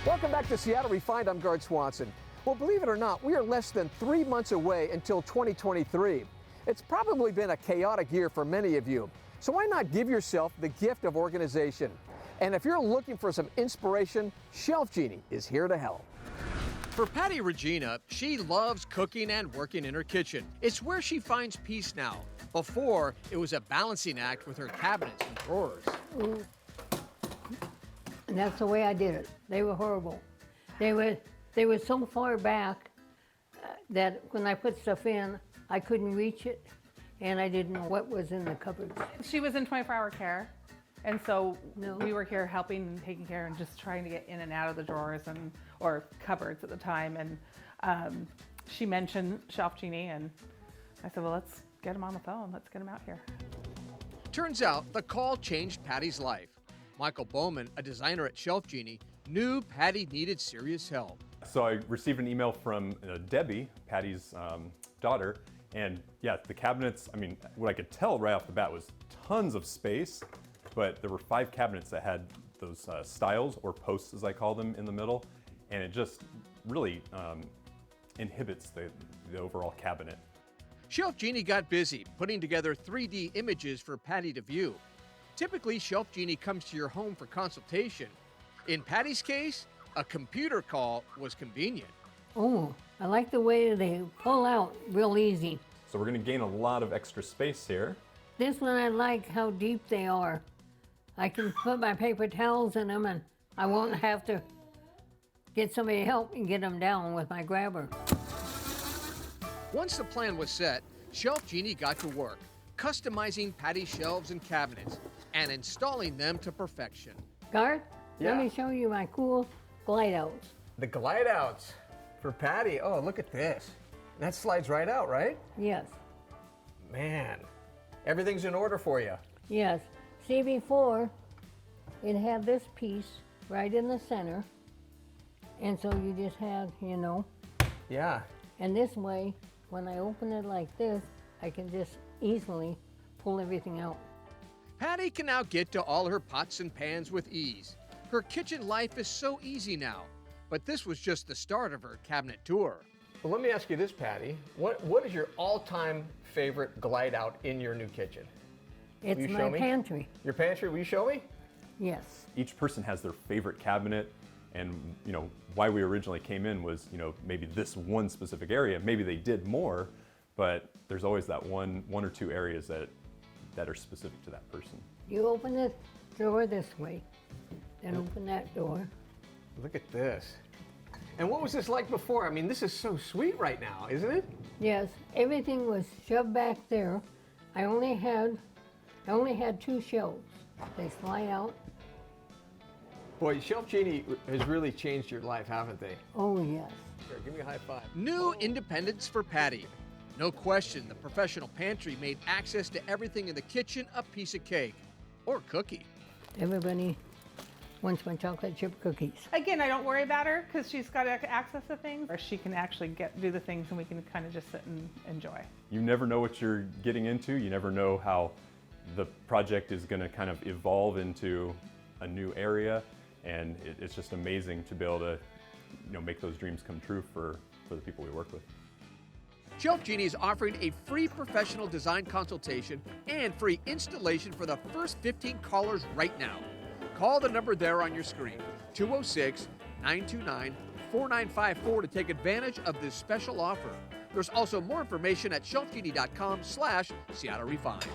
Welcome back to Seattle Refined. I'm Gard Swanson. Well, believe it or not, we are less than 3 months away until 2023. It's probably been a chaotic year for many of you. So why not give yourself the gift of organization? And if you're looking for some inspiration, ShelfGenie is here to help. For Pattie Regina, she loves cooking and working in her kitchen. It's where she finds peace now. Before, it was a balancing act with her cabinets and drawers. And that's the way I did it. They were horrible. They were so far back that when I put stuff in, I couldn't reach it, and I didn't know what was in the cupboards. She was in 24-hour care, and so No. we were here helping and taking care and just trying to get in and out of the drawers or cupboards at the time. And she mentioned ShelfGenie, and I said, well, let's get him on the phone. Let's get him out here. Turns out the call changed Pattie's life. Michael Bowman, a designer at ShelfGenie, knew Pattie needed serious help. So I received an email from Debbie, Pattie's daughter, and yeah, the cabinets, I mean, what I could tell right off the bat was tons of space, but there were 5 cabinets that had those stiles, or posts as I call them, in the middle, and it just really inhibits the overall cabinet. ShelfGenie got busy putting together 3D images for Pattie to view. Typically, ShelfGenie comes to your home for consultation. In Pattie's case, a computer call was convenient. Oh, I like the way they pull out real easy. So we're gonna gain a lot of extra space here. This one, I like how deep they are. I can put my paper towels in them, and I won't have to get somebody to help me get them down with my grabber. Once the plan was set, ShelfGenie got to work, customizing Pattie's shelves and cabinets and installing them to perfection. Garth, Yeah. let me show you my cool glide outs. The glide outs for Pattie. Oh, look at this. That slides right out, right? Yes, Man, everything's in order for you. yes. See, before, it had this piece right in the center, and so you just had, you know, Yeah. and this way, when I open it like this, I can just easily pull everything out. Pattie can now get to all her pots and pans with ease. Her kitchen life is so easy now, but this was just the start of her cabinet tour. Well, let me ask you this, Pattie. What is your all-time favorite glide out in your new kitchen? It's you my show me? pantry. Your pantry, will you show me? Yes. Each person has their favorite cabinet, and you know why we originally came in was maybe this one specific area. Maybe they did more, but there's always that one or two areas that are specific to that person. You open the door this way, then open that door. Look at this. And what was this like before? I mean, this is so sweet right now, isn't it? Yes, everything was shoved back there. I only had 2 shelves. They slide out. Boy, ShelfGenie has really changed your life, haven't they? Oh yes. Here, give me a high five. New independence for Pattie. No question, the professional pantry made access to everything in the kitchen a piece of cake or cookie. Everybody wants my chocolate chip cookies. Again, I don't worry about her because she's got access to things, or she can actually do the things and we can kind of just sit and enjoy. You never know what you're getting into. You never know how the project is going to kind of evolve into a new area, and it's just amazing to be able to make those dreams come true for the people we work with. ShelfGenie is offering a free professional design consultation and free installation for the first 15 callers right now. Call the number there on your screen, 206-929-4954, to take advantage of this special offer. There's also more information at shelfgenie.com/Seattle Refined.